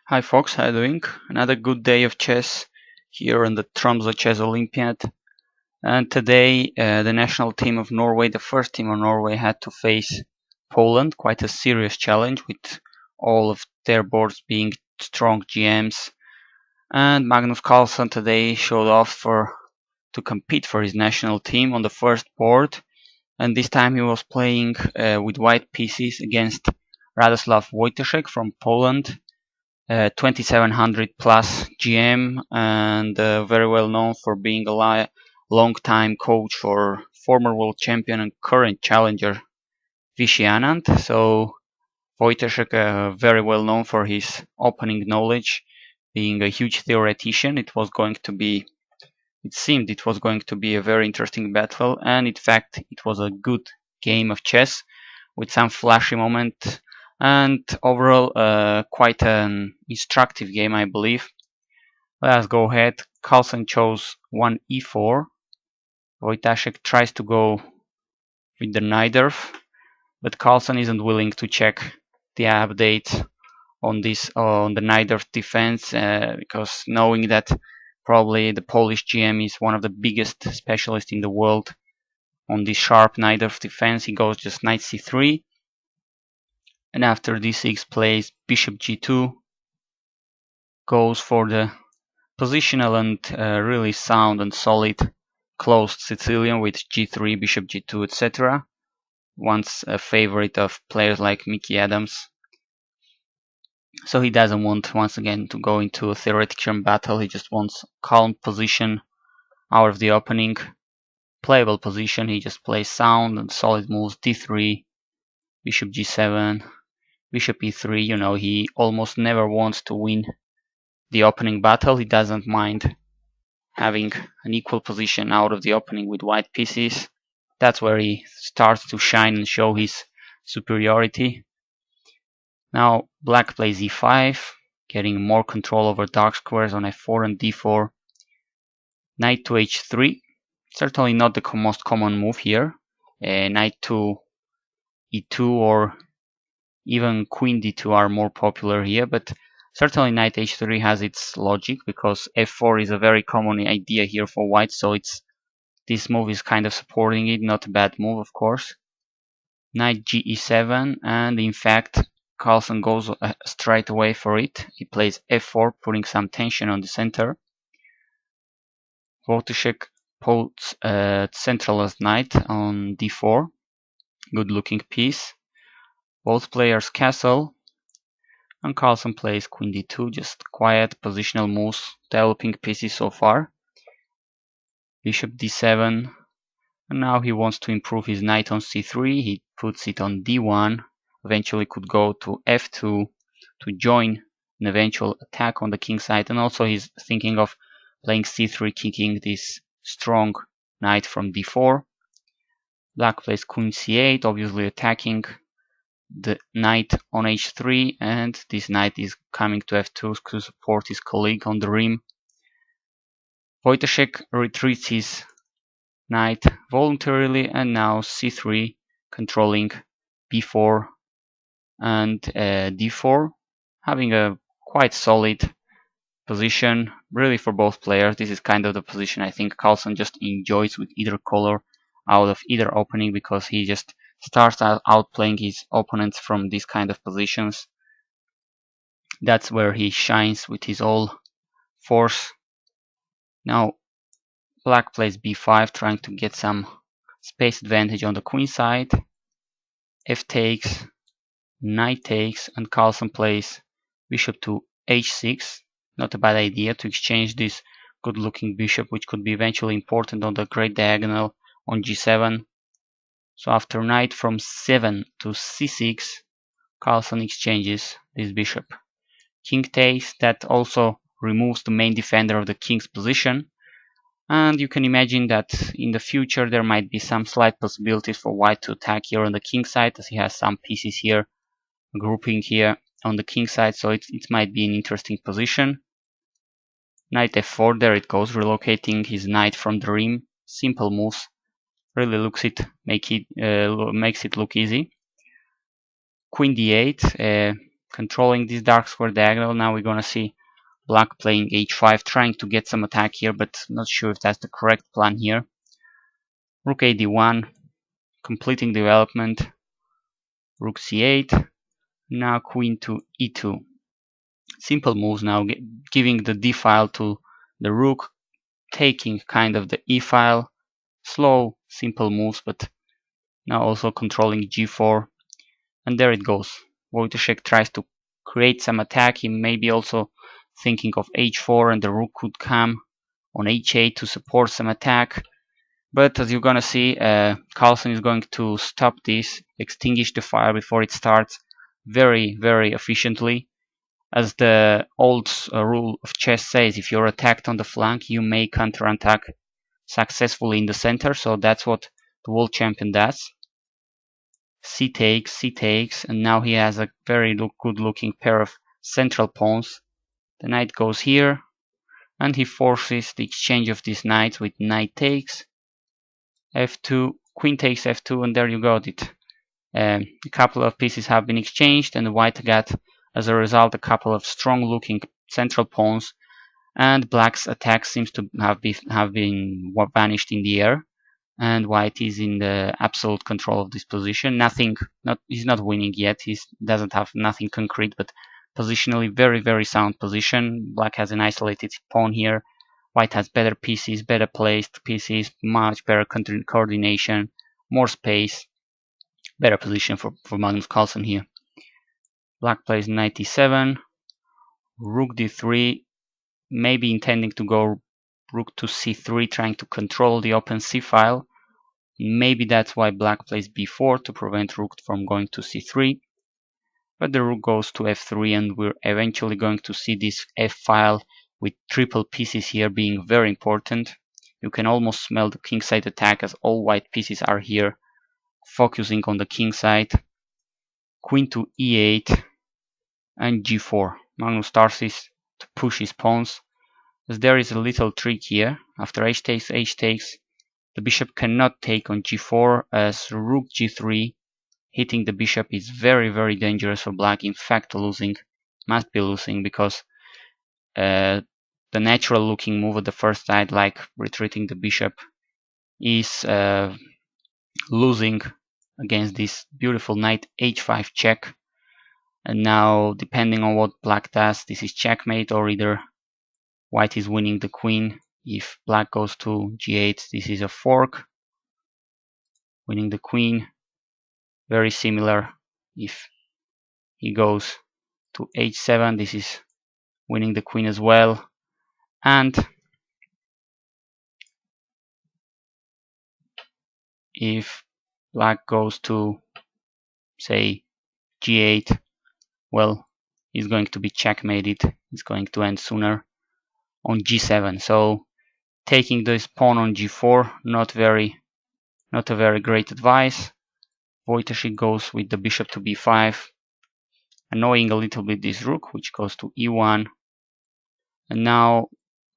Hi folks, how you doing? Another good day of chess here in the Tromsø Chess Olympiad. And today the national team of Norway, the first team of Norway, had to face Poland. Quite a serious challenge with all of their boards being strong GMs. And Magnus Carlsen today showed off to compete for his national team on the first board. And this time he was playing with white pieces against Radoslav Wojtaszek from Poland. 2700 plus GM and very well known for being a long time coach for former world champion and current challenger Vishy Anand. So Wojtaszek very well known for his opening knowledge, being a huge theoretician. It seemed it was going to be a very interesting battle, and in fact it was a good game of chess with some flashy moments and overall quite an instructive game, I believe. Let's go ahead. Carlsen chose 1 e4. Wojtaszek tries to go with the Najdorf, but Carlsen isn't willing to check the update on the Najdorf defense because knowing that probably the Polish GM is one of the biggest specialists in the world on this sharp Najdorf defense, he goes just knight c3. And after d6 plays bishop g2, goes for the positional and really sound and solid closed Sicilian with g3, bishop g2, etc. Once a favorite of players like Mickey Adams. So he doesn't want once again to go into a theoretical battle, he just wants calm position out of the opening. Playable position, he just plays sound and solid moves, d3, bishop g7, bishop e3. You know, he almost never wants to win the opening battle. He doesn't mind having an equal position out of the opening with white pieces. That's where he starts to shine and show his superiority. Now black plays e5, getting more control over dark squares on f4 and d4. Knight to h3, certainly not the most common move here. Knight to e2 or even queen d2 are more popular here, but certainly knight h3 has its logic because f4 is a very common idea here for white, so this move is kind of supporting it, not a bad move of course. Knight ge7, and in fact Carlsen goes straight away for it. He plays f4, putting some tension on the center. Wojtaszek puts centralized knight on d4, good looking piece. Both players castle, and Carlsen plays queen d2, just quiet positional moves, developing pieces so far. Bishop d7, and now he wants to improve his knight on c3. He puts it on d1, eventually could go to f2 to join an eventual attack on the king side, and also he's thinking of playing c3, kicking this strong knight from d4. Black plays queen c8, obviously attacking the knight on h3, and this knight is coming to f2 to support his colleague on the rim. Wojtaszek retreats his knight voluntarily, and now c3, controlling b4 and d4, having a quite solid position really for both players. This is kind of the position I think Carlsen just enjoys with either color out of either opening, because he just starts out playing his opponents from these kind of positions. That's where he shines with his all force. Now black plays b5, trying to get some space advantage on the queen side. F takes, knight takes, and Carlsen plays bishop to h6. Not a bad idea to exchange this good looking bishop, which could be eventually important on the great diagonal on g7. So after knight from 7 to c6, Carlsen exchanges this bishop. King takes, that also removes the main defender of the king's position, and you can imagine that in the future there might be some slight possibilities for white to attack here on the king side, as he has some pieces here grouping here on the king side, so it might be an interesting position. Knight f4, there it goes, relocating his knight from the rim. Simple moves, really makes it look easy. Queen d8, controlling this dark square diagonal. Now we're gonna see black playing h5, trying to get some attack here, but not sure if that's the correct plan here. Rook a d1, completing development. Rook c8. Now queen to e2. Simple moves now, giving the d file to the rook, taking kind of the e file. Slow, simple moves, but now also controlling g4. And there it goes. Wojtaszek tries to create some attack. He may be also thinking of h4, and the rook could come on h8 to support some attack. But as you're gonna see, Carlsen is going to stop this, extinguish the fire before it starts very, very efficiently. As the old rule of chess says, if you're attacked on the flank, you may counterattack successfully in the center. So that's what the world champion does. C takes, and now he has a very good looking pair of central pawns. The knight goes here, and he forces the exchange of these knights with knight takes, f2, queen takes f2, and there you got it. A couple of pieces have been exchanged, and white got, as a result, a couple of strong looking central pawns, and black's attack seems to have been vanished in the air, and white is in the absolute control of this position. He's not winning yet. He doesn't have nothing concrete, but positionally very, very sound position. Black has an isolated pawn here. White has better pieces, better placed pieces, much better coordination, more space, better position for Magnus Carlsen here. Black plays knight e7, rook d3, maybe intending to go rook to c3, trying to control the open c file. Maybe that's why black plays b4 to prevent rook from going to c3. But the rook goes to f3, and we're eventually going to see this f file with triple pieces here being very important. You can almost smell the kingside attack, as all white pieces are here focusing on the king side. Queen to e8 and g4. Magnus starts to push his pawns, as there is a little trick here. After h takes, the bishop cannot take on g4, as rook g3 hitting the bishop is very, very dangerous for black. In fact, must be losing, because the natural looking move at the first side, like retreating the bishop, is losing against this beautiful knight h5 check. And now, depending on what black does, this is checkmate, or either white is winning the queen. If black goes to g8, this is a fork, winning the queen. Very similar if he goes to h7, this is winning the queen as well. And if black goes to, say, g8, well, he's going to be checkmated. It's going to end sooner on g7. So taking this pawn on g4, not a very great advice. Wojtaszek goes with the bishop to b5, annoying a little bit this rook, which goes to e1. And now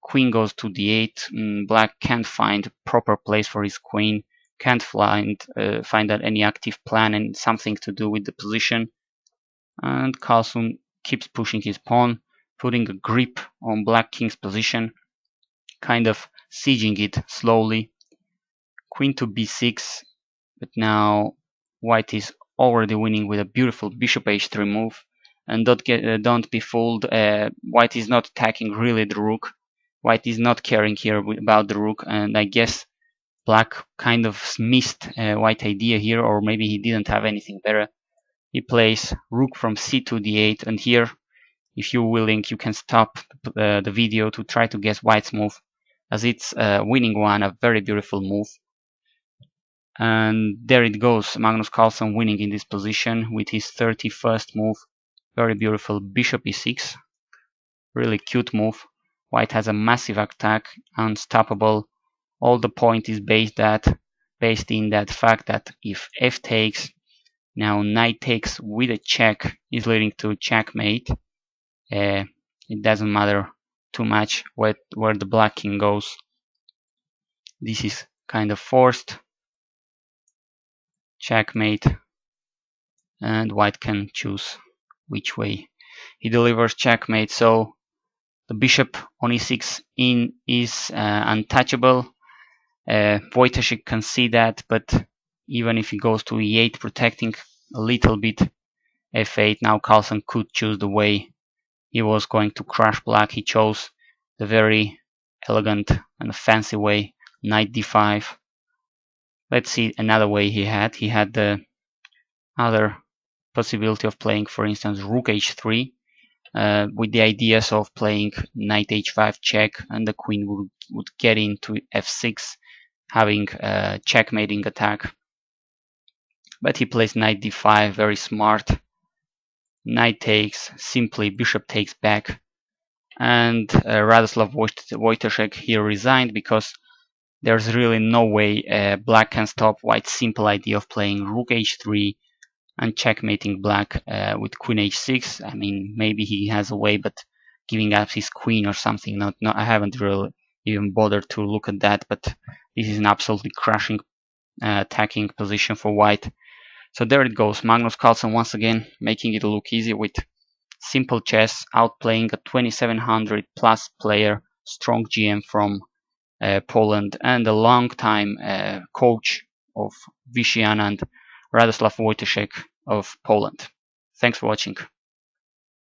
queen goes to d8. Black can't find a proper place for his queen, can't find any active plan and something to do with the position. And Carlsen keeps pushing his pawn, putting a grip on black king's position, kind of sieging it slowly. Queen to b6, but now white is already winning with a beautiful bishop h3 move. And don't be fooled, white is not attacking really the rook. White is not caring here about the rook, and I guess black kind of missed white idea here, or maybe he didn't have anything better. He plays rook from c to d8, and here, if you're willing, you can stop the video to try to guess white's move, as it's a winning one, a very beautiful move. And there it goes, Magnus Carlsen winning in this position with his 31st move. Very beautiful bishop e6, really cute move. White has a massive attack, unstoppable. All the point is based in that fact that if f takes, now knight takes with a check is leading to checkmate. It doesn't matter too much where the black king goes. This is kind of forced. Checkmate, and white can choose which way he delivers checkmate. So the bishop on e6 in is untouchable. Wojtaszek can see that, but even if he goes to e8, protecting a little bit f8, now Carlsen could choose the way he was going to crush black. He chose the very elegant and fancy way, knight d5. Let's see another way he had. He had the other possibility of playing, for instance, rook h3, with the ideas of playing knight h5 check, and the queen would get into f6, having a checkmating attack. But he plays knight d5, very smart. Knight takes, simply bishop takes back, and Radoslav Wojtaszek here resigned because there's really no way black can stop White's simple idea of playing rook h3 and checkmating black with queen h6. I mean, maybe he has a way, but giving up his queen or something. I haven't really even bothered to look at that, but this is an absolutely crushing attacking position for White. So there it goes. Magnus Carlsen once again making it look easy with simple chess, outplaying a 2700 plus player, strong GM from Poland, and a long time coach of Vichy Anand, Radoslav Wojtaszek of Poland. Thanks for watching.